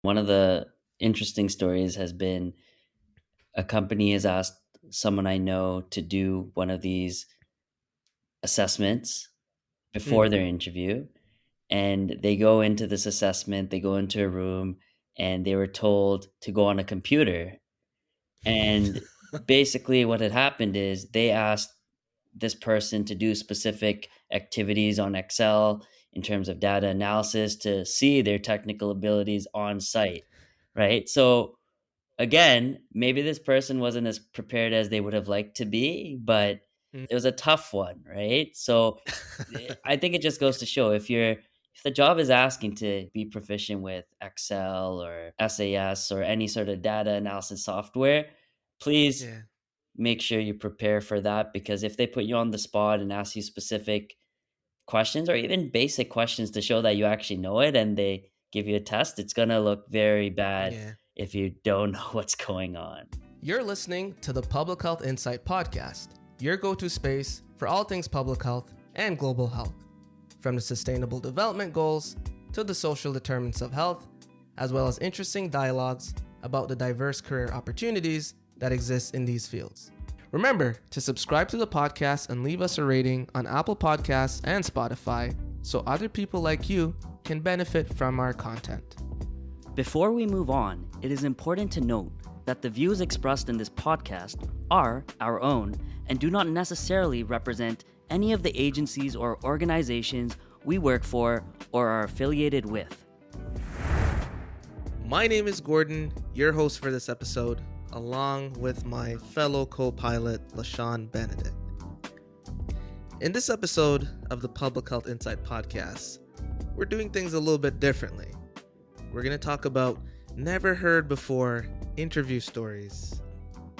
One of the interesting stories has been a company has asked someone I know to do one of these assessments before Mm. their interview. And they go into this assessment, they go into a room, and they were told to go on a computer. And basically, what had happened is they asked this person to do specific activities on Excel in terms of data analysis to see their technical abilities on site, right? So again, maybe this person wasn't as prepared as they would have liked to be, but Mm. it was a tough one, right? So I think it just goes to show if the job is asking to be proficient with Excel or SAS or any sort of data analysis software, please Yeah. make sure you prepare for that, because if they put you on the spot and ask you specific questions or even basic questions to show that you actually know it and they give you a test, it's going to look very bad Yeah. if you don't know what's going on. You're listening to the Public Health Insight Podcast, your go to space for all things public health and global health, from the Sustainable Development Goals to the social determinants of health, as well as interesting dialogues about the diverse career opportunities that exist in these fields. Remember to subscribe to the podcast and leave us a rating on Apple Podcasts and Spotify so other people like you can benefit from our content. Before we move on, it is important to note that the views expressed in this podcast are our own and do not necessarily represent any of the agencies or organizations we work for or are affiliated with. My name is Gordon, your host for this episode, along with my fellow co-pilot, LaShawn Benedict. In this episode of the Public Health Insight Podcast, we're doing things a little bit differently. We're going to talk about never heard before interview stories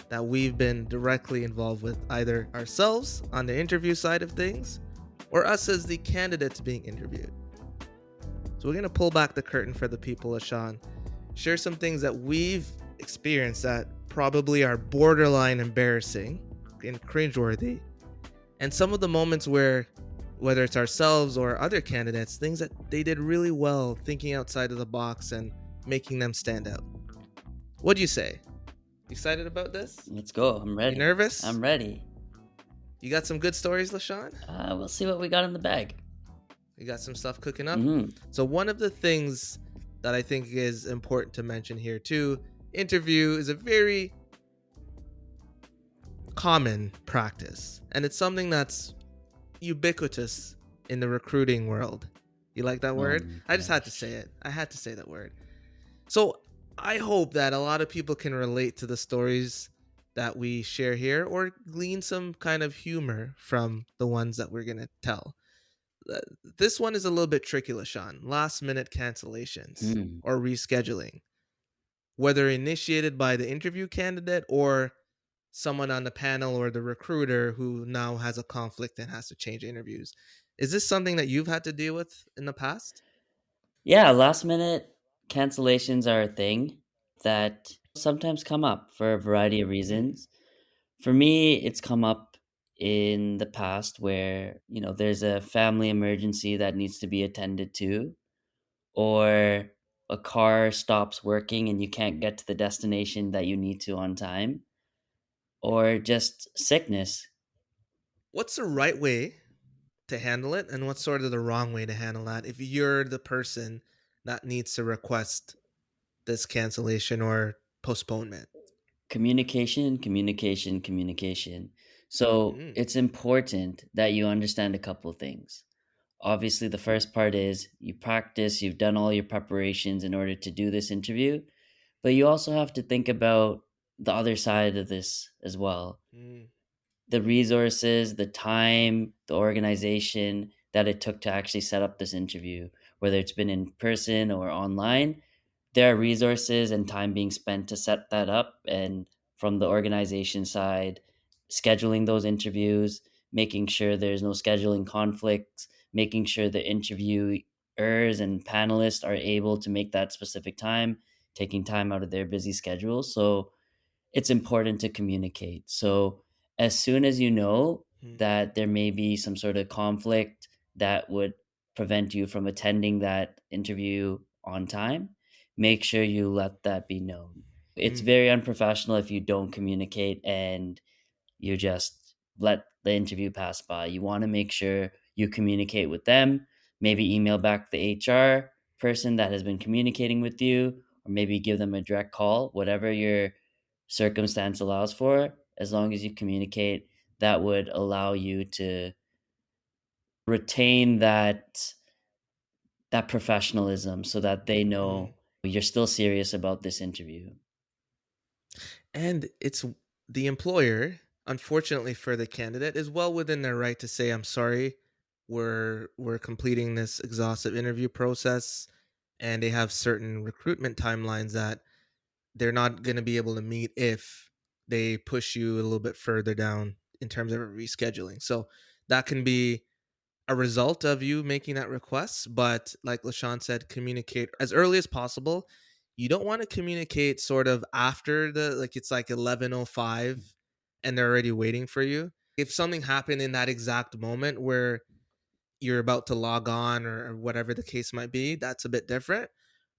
that we've been directly involved with, either ourselves on the interview side of things or us as the candidates being interviewed. So we're going to pull back the curtain for the people, LaShawn, share some things that we've experienced that probably are borderline embarrassing and cringeworthy, and some of the moments where, whether it's ourselves or other candidates, things that they did really well thinking outside of the box and making them stand out. What do you say? Excited about this? Let's go. I'm ready. You nervous? I'm ready. You got some good stories, LaShawn? We'll see what we got in the bag. You got some stuff cooking up? Mm-hmm. So one of the things that I think is important to mention here too, interview is a very common practice, and it's something that's ubiquitous in the recruiting world. You like that word? I just had to say it. I had to say that word. So I hope that a lot of people can relate to the stories that we share here or glean some kind of humor from the ones that we're going to tell. This one is a little bit tricky, LaShawn. Last minute cancellations or rescheduling, whether initiated by the interview candidate or someone on the panel or the recruiter who now has a conflict and has to change interviews. Is this something that you've had to deal with in the past? Yeah, last minute cancellations are a thing that sometimes come up for a variety of Mm. reasons. For me, it's come up in the past where, there's a family emergency that needs to be attended to, or a car stops working and you can't get to the destination that you need to on time, or just sickness. What's the right way to handle it, and what's sort of the wrong way to handle that if you're the person that needs to request this cancellation or postponement? Communication, communication, communication. So Mm. it's important that you understand a couple of things. Obviously, the first part is you practice, you've done all your preparations in order to do this interview, but you also have to think about the other side of this as well. Mm. The resources, the time, the organization that it took to actually set up this interview, whether it's been in person or online, there are resources and time being spent to set that up. And from the organization side, scheduling those interviews, making sure there's no scheduling conflicts, making sure the interviewers and panelists are able to make that specific time, taking time out of their busy schedule. So it's important to communicate. So as soon as you know Mm. that there may be some sort of conflict that would prevent you from attending that interview on time, make sure you let that be known. It's Mm, very unprofessional if you don't communicate and you just let the interview pass by. You want to make sure you communicate with them, maybe email back the HR person that has been communicating with you, or maybe give them a direct call, whatever your circumstance allows for. As long as you communicate, that would allow you to retain that professionalism so that they mm. know you're still serious about this interview. And it's the employer, unfortunately for the candidate, is well within their right to say, "I'm sorry, we're completing this exhaustive interview process," and they have certain recruitment timelines that they're not going to be able to meet if they push you a little bit further down in terms of rescheduling. So that can be a result of you making that request. But like LaShawn said, communicate as early as possible. You don't want to communicate sort of after the like it's like 11:05 and they're already waiting for you. If something happened in that exact moment where you're about to log on or whatever the case might be, that's a bit different.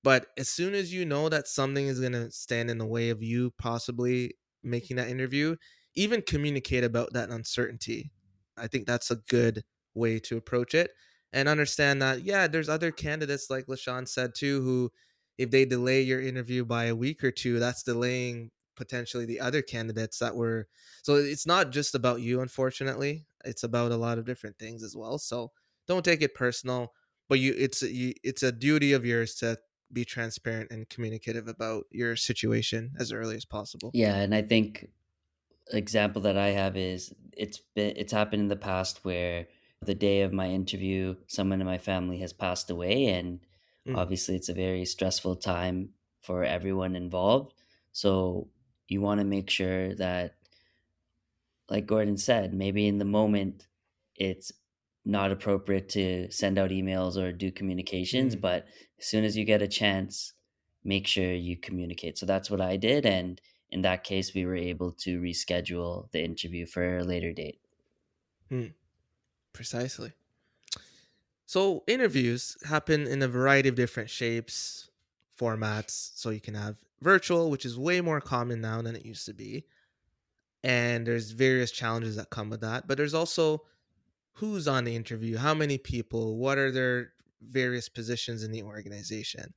But as soon as you know that something is going to stand in the way of you possibly making that interview, even communicate about that uncertainty. I think that's a good way to approach it and understand that, yeah, there's other candidates, like LaShawn said too, who, if they delay your interview by a week or two, that's delaying potentially the other candidates that were. So it's not just about you, unfortunately. It's about a lot of different things as well. So don't take it personal, but it's a duty of yours to be transparent and communicative about your situation as early as possible. Yeah, and I think example that I have is it's happened in the past where the day of my interview, someone in my family has passed away, and Mm. obviously it's a very stressful time for everyone involved. So you want to make sure that, like Gordon said, maybe in the moment it's not appropriate to send out emails or do communications, Mm. but as soon as you get a chance, make sure you communicate. So that's what I did. And in that case, we were able to reschedule the interview for a later date. Mm. Precisely. So interviews happen in a variety of different shapes, formats. So you can have virtual, which is way more common now than it used to be, and there's various challenges that come with that. But there's also who's on the interview, how many people, what are their various positions in the organization.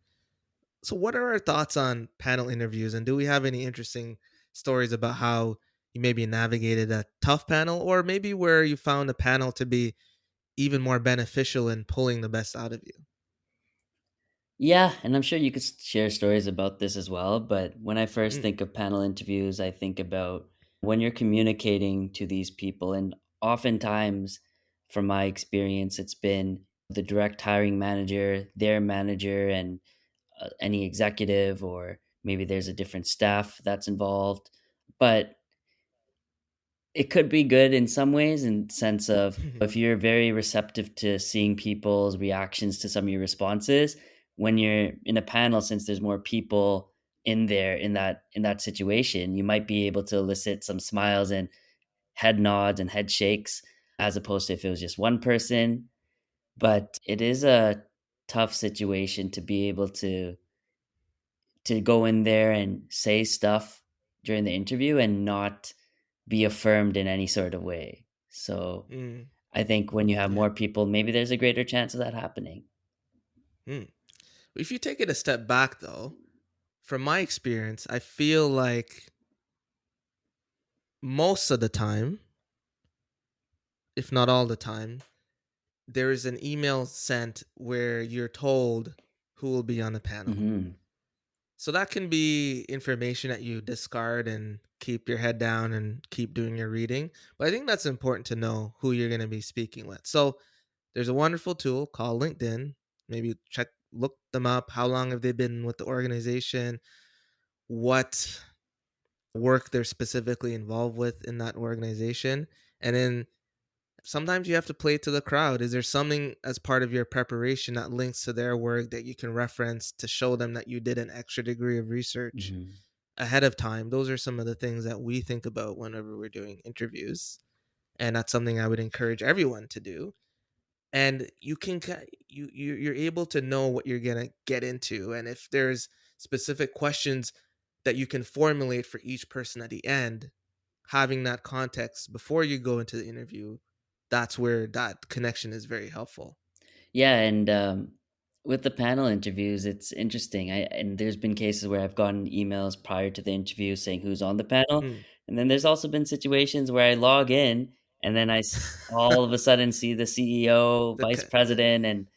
So, what are our thoughts on panel interviews, and do we have any interesting stories about how you maybe navigated a tough panel, or maybe where you found a panel to be even more beneficial in pulling the best out of you? Yeah, and I'm sure you could share stories about this as well. But when I first Mm, think of panel interviews, I think about when you're communicating to these people. And oftentimes, from my experience, it's been the direct hiring manager, their manager, and any executive, or maybe there's a different staff that's involved. But it could be good in some ways, in sense of if you're very receptive to seeing people's reactions to some of your responses when you're in a panel, since there's more people in there in that situation, you might be able to elicit some smiles and head nods and head shakes, as opposed to if it was just one person. But it is a tough situation to be able to go in there and say stuff during the interview and not be affirmed in any sort of way. So mm, I think when you have yeah. more people, maybe there's a greater chance of that happening. Mm. If you take it a step back, though, from my experience, I feel like most of the time, if not all the time, there is an email sent where you're told who will be on the panel. Hmm. So that can be information that you discard and keep your head down and keep doing your reading. But I think that's important to know who you're going to be speaking with. So there's a wonderful tool called LinkedIn. Maybe look them up. How long have they been with the organization? What work they're specifically involved with in that organization? And then sometimes you have to play to the crowd. Is there something as part of your preparation that links to their work that you can reference to show them that you did an extra degree of research Hmm. ahead of time? Those are some of the things that we think about whenever we're doing interviews. And that's something I would encourage everyone to do. And you're able to know what you're going to get into, and if there's specific questions that you can formulate for each person at the end, having that context before you go into the interview, that's where that connection is very helpful. Yeah, and with the panel interviews, it's interesting. And there's been cases where I've gotten emails prior to the interview saying who's on the panel, Mm. and then there's also been situations where I log in and then all of a sudden see the CEO, vice The president, and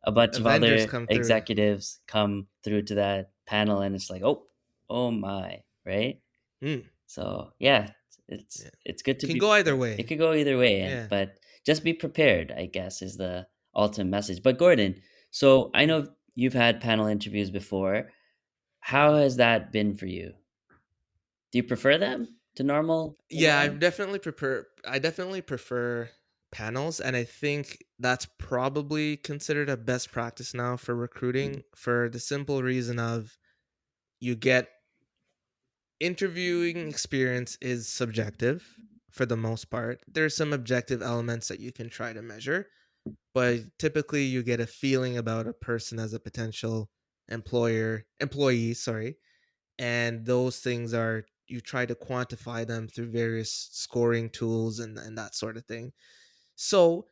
a bunch of Avengers other come through. executives come through to that panel, and it's like, oh my, right? Mm. So yeah, it's Yeah. it's good to Can be go either prepared. It way. could go either way, and Yeah. but just be prepared, I guess, is the ultimate message. But Gordon, so I Mm. know you've had panel interviews before. How has that been for you? Do you prefer them to normal Yeah, live? I definitely prefer panels, and I think that's probably considered a best practice now for recruiting, for the simple reason of you get interviewing experience is subjective for the most part. There's some objective elements that you can try to measure, but typically you get a feeling about a person as a potential employee, sorry. And those things are, you try to quantify them through various scoring tools and that sort of thing. So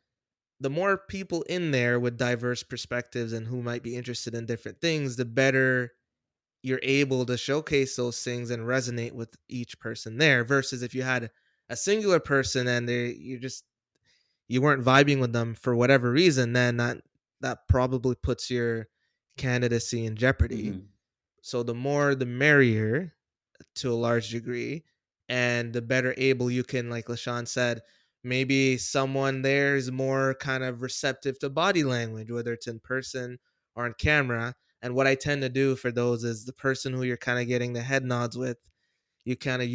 the more people in there with diverse perspectives and who might be interested in different things, the better you're able to showcase those things and resonate with each person there, versus if you had a singular person and you weren't vibing with them for whatever reason, then that probably puts your candidacy in jeopardy. Mhm, So the more the merrier, to a large degree, and the better able you can, like LaShawn said, maybe someone there is more kind of receptive to body language, whether it's in person or on camera. And what I tend to do for those is the person who you're kind of getting the head nods with, you kind of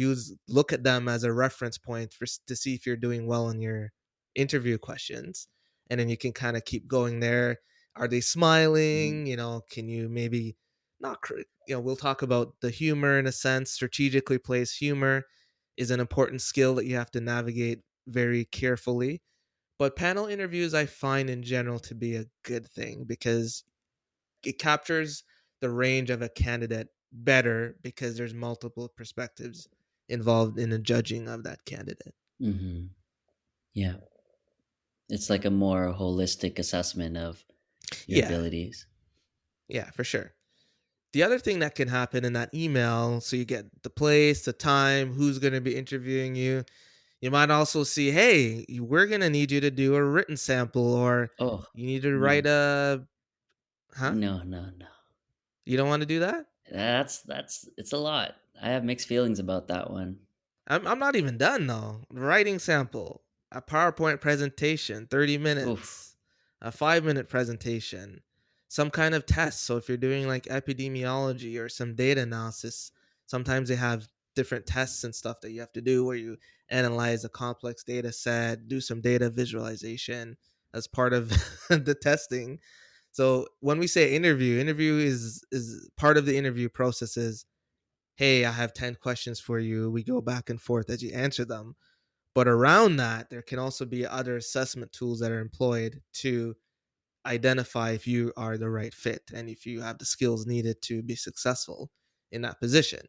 look at them as a reference point to see if you're doing well in your interview questions, and then you can kind of keep going there. Are they mhm, smiling? Can you maybe not we'll talk about the humor in a sense. Strategically placed humor is an important skill that you have to navigate very carefully. But panel interviews I find in general to be a good thing because it captures the range of a candidate better because there's multiple perspectives involved in the judging of that candidate. mhm. Yeah, it's like a more holistic assessment of your Yeah, abilities. yeah, for sure. The other thing that can happen in that email, so you get the place, the time, who's going to be interviewing you. You might also see, hey, we're going to need you to do a written sample, or Oh, you need to no. write huh? No, no, no. You don't want to do that? That's it's a lot. I have mixed feelings about that one. I'm not even done though. Writing sample, a PowerPoint presentation, 30 Oof. minutes, a 5-minute presentation, some kind of test. So if you're doing like epidemiology or some data analysis, sometimes they have different tests and stuff that you have to do where you analyze a complex data set, do some data visualization as part of the testing. So when we say interview is part of the interview process is, hey, I have 10 questions for you. We go back and forth as you answer them. But around that, there can also be other assessment tools that are employed to identify if you are the right fit and if you have the skills needed to be successful in that position.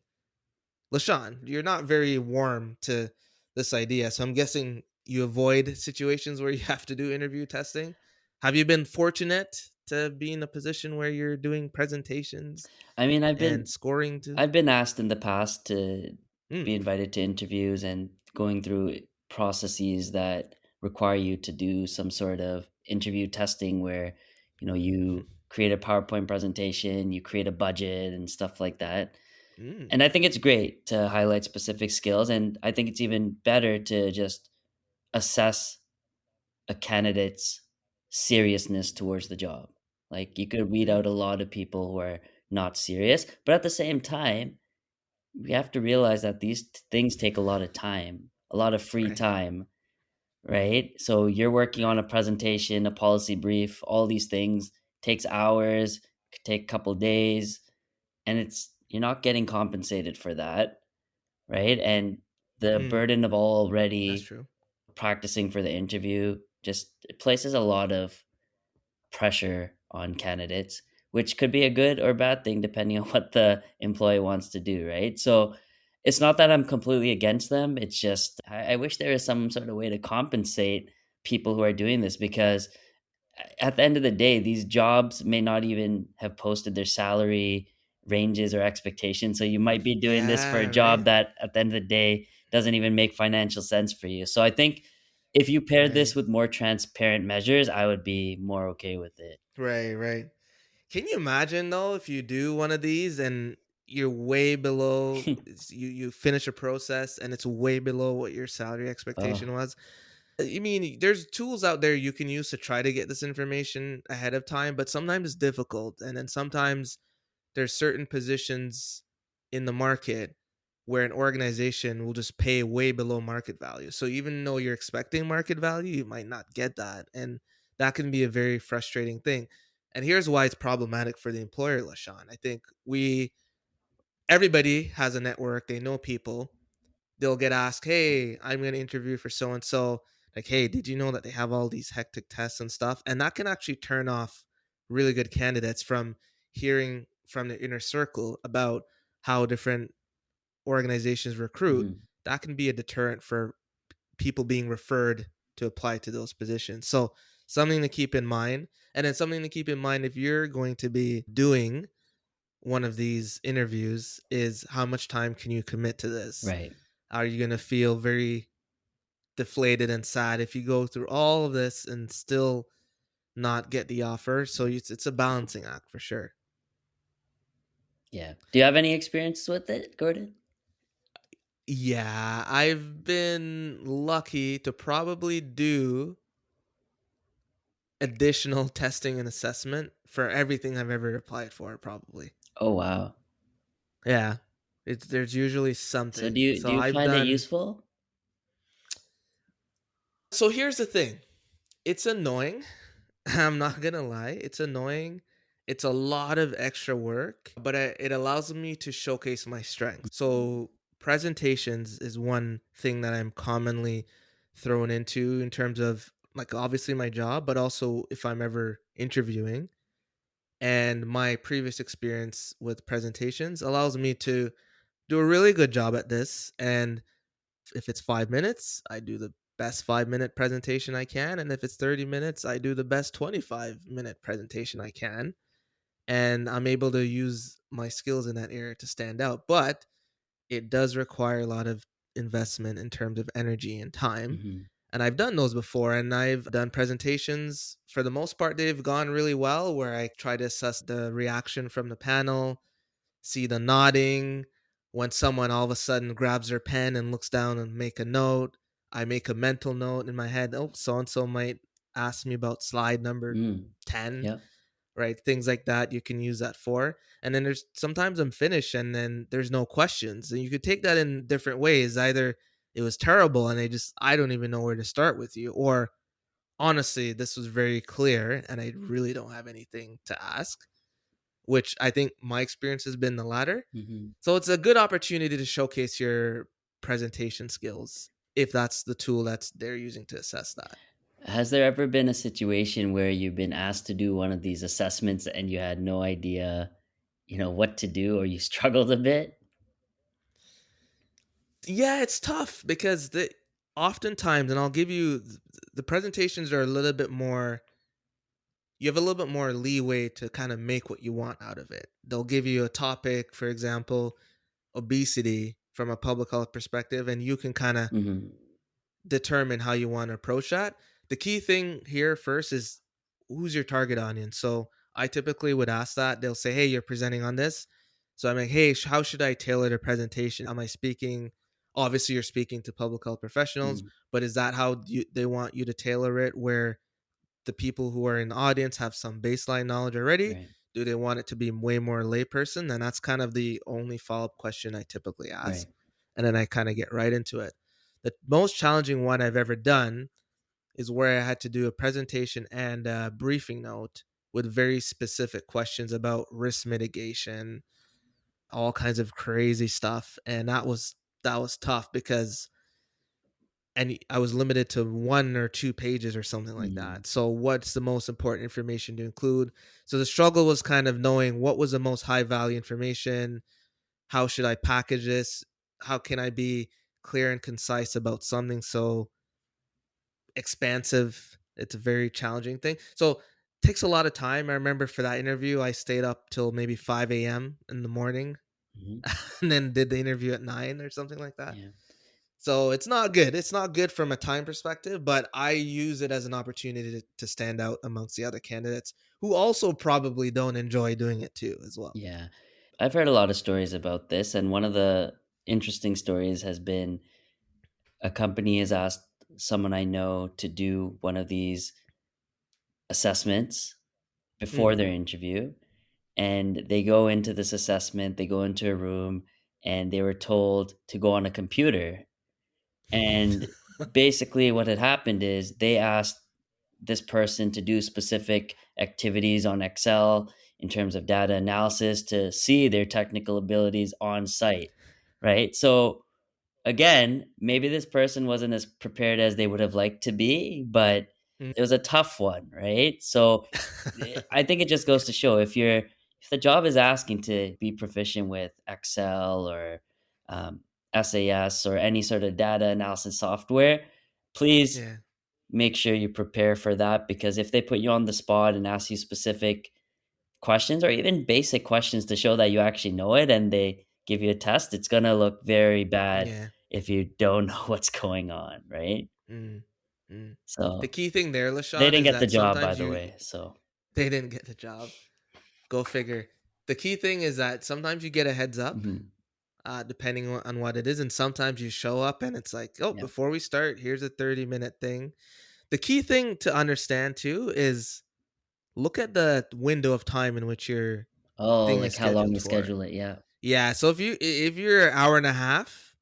LaShawn, you're not very warm to this idea. So I'm guessing you avoid situations where you have to do interview testing. Have you been fortunate to be in a position where you're doing presentations I mean, and scoring to? I've been asked in the past to Mm. be invited to interviews and going through processes that require you to do some sort of interview testing where, you create a PowerPoint presentation, you create a budget and stuff like that. Mm. And I think it's great to highlight specific skills, and I think it's even better to just assess a candidate's seriousness towards the job. Like, you could weed Mm. out a lot of people who are not serious, but at the same time, we have to realize that these things take a lot of time, a lot of free Right. time, right? So you're working on Right. a presentation, a policy brief, all these things takes hours, could take a couple days, and you're not getting compensated for that, right? And the Mm. burden of That's already true. practicing for the interview just it places a lot of pressure on candidates, which could be a good or bad thing depending on what the employee wants to do, right? So it's not that I'm completely against them. It's just I wish there was some sort of way to compensate people who are doing this, because at the end of the day, these jobs may not even have posted their salary ranges or expectations. So you might be doing this for a Yeah, job right. that at the end of the day doesn't even make financial sense for you. So I think if you paired this Right. with more transparent measures, I would be more okay with it. Right, right. Can you imagine though if you do one of these and you're way below you finish a process and it's way below what your salary expectation Oh. was? I mean, there's tools out there you can use to try to get this information ahead of time, but sometimes it's difficult. And then sometimes there's certain positions in the market where an organization will just pay way below market value. So even though you're expecting market value, you might not get that. And that can be a very frustrating thing. And here's why it's problematic for the employer, LaShawn. I think everybody has a network, they know people. They'll get asked, "Hey, I'm going to interview for so and so." Like, "Hey, did you know that they have all these hectic tests and stuff?" And that can actually turn off really good candidates from hearing from the inner circle about how different organizations recruit. Mhm. That can be a deterrent for people being referred to apply to those positions. So, something to keep in mind. And then something to keep in mind if you're going to be doing one of these interviews is how much time can you commit to this? Right. Are you going to feel very deflated and sad if you go through all of this and still not get the offer? So it's a balancing act for sure. Yeah. Do you have any experience with it, Gordon? Yeah, I've been lucky to probably do additional testing and assessment for everything I've ever applied for, probably. Oh, wow. Yeah. There's usually So something. do So you I've find it done. useful? So here's the thing. It's annoying. I'm not gonna lie, it's annoying. It's a lot of extra work, but it allows me to showcase my strengths. So presentations is one thing that I'm commonly thrown into in terms of like obviously my job, but also if I'm ever interviewing. And my previous experience with presentations allows me to do a really good job at this. And if it's 5 minutes, I do the best 5 minute presentation I can. And if it's 30 minutes, I do the best 25-minute presentation I can. And I'm able to use my skills in that area to stand out. But it does require a lot of investment in terms of energy and time. Mhm. And I've done those before, and I've done presentations. For the most part, they've gone really well, where I try to assess the reaction from the panel, see the nodding. When someone all of a sudden grabs their pen and looks down and make a note, I make a mental note in my head. Oh, so and so might ask me about slide number Mm. 10, Yep. right? Things like that you can use that for. And then there's sometimes I'm finished and then there's no questions. And you could take that in different ways. Either it was terrible and I don't even know where to start with you, or honestly, this was very clear and I really don't have anything to ask, which I think my experience has been the latter. Mhm. So it's a good opportunity to showcase your presentation skills if that's the tool that's they're using to assess that. Has there ever been a situation where you've been asked to do one of these assessments and you had no idea, what to do, or you struggled a bit? Yeah, it's tough because oftentimes, and I'll give you the presentations are a little bit more. You have a little bit more leeway to kind of make what you want out of it. They'll give you a topic, for example, obesity from a public health perspective, and you can kind of Mhm. determine how you want to approach that. The key thing here first is who's your target audience. So I typically would ask that. They'll say, "Hey, you're presenting on this." So I'm like, "Hey, how should I tailor the presentation? Am I speaking? Obviously, you're speaking to public health professionals, Mm. but is that how they want you to tailor it? Where the people who are in the audience have some baseline knowledge already? Right. Do they want it to be way more layperson?" And that's kind of the only follow up question I typically ask. Right. And then I kind of get right into it. The most challenging one I've ever done is where I had to do a presentation and a briefing note with very specific questions about risk mitigation, all kinds of crazy stuff. And that was tough because and I was limited to 1 or 2 pages or something like Mm, that. So what's the most important information to include? So the struggle was kind of knowing what was the most high value information. How should I package this? How can I be clear and concise about something so expansive? It's a very challenging thing. So takes a lot of time. I remember for that interview, I stayed up till maybe 5 a.m. in the morning mhm, and then did the interview at 9 or something like that. yeah. So it's not good. It's not good from a time perspective, but I use it as an opportunity to stand out amongst the other candidates who also probably don't enjoy doing it too, as well. Yeah. I've heard a lot of stories about this, and one of the interesting stories has been a company has asked someone I know to do one of these assessments before Mm. their interview, and they go into this assessment, they go into a room, and they were told to go on a computer. And basically, what had happened is they asked this person to do specific activities on Excel in terms of data analysis to see their technical abilities on site, right? So, again, maybe this person wasn't as prepared as they would have liked to be, but Mm. it was a tough one, right? So, I think it just goes to show if the job is asking to be proficient with Excel or um, SAS or any sort of data analysis software, please Yeah. make sure you prepare for that, because if they put you on the spot and ask you specific questions or even basic questions to show that you actually know it and they give you a test, it's going to look very bad Yeah. if you don't know what's going on, right? Mm. Mm. The So key thing there, they LaShawn, didn't is get the that job, by sometimes the way. So, they didn't get the job. Go figure. The key thing is that sometimes you get a heads up, mhm, depending on what it is. And sometimes you show up and it's like, oh, yeah. before we start, here's a 30-minute thing. The key thing to understand too is look at the window of time in which your Oh, thing is like how long scheduled you for. schedule it. Yeah. Yeah. So if you're an hour and a half,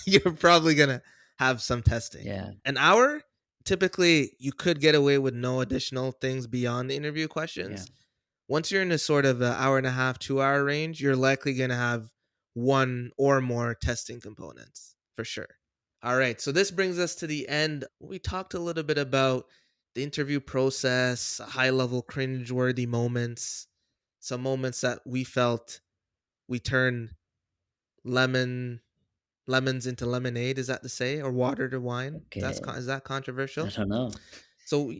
you're probably gonna have some testing. Yeah. An hour, typically you could get away with no additional things beyond the interview Yeah. questions. Once you're in a sort of an hour and a half, 2 hour range, you're likely gonna have one or more testing components for sure. All right, so this brings us to the end. We talked a little bit about the interview process, high level cringeworthy moments, some moments that we felt we turned lemon lemons into lemonade. Is that to say, or water to wine? Okay. Is that I controversial? don't know. So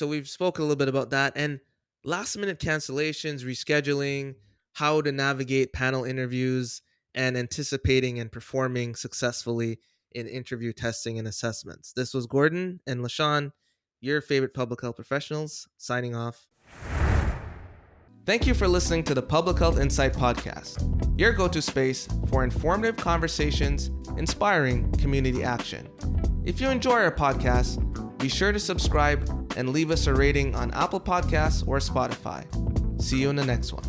we've spoken a little bit about that, and last minute cancellations, rescheduling, how to navigate panel interviews, and anticipating and performing successfully in interview testing and assessments. This was Gordon and LaShawn, your favorite public health professionals, signing off. Thank you for listening to the Public Health Insight Podcast, your go-to space for informative conversations, inspiring community action. If you enjoy our podcast, be sure to subscribe and leave us a rating on Apple Podcasts or Spotify. See you in the next one.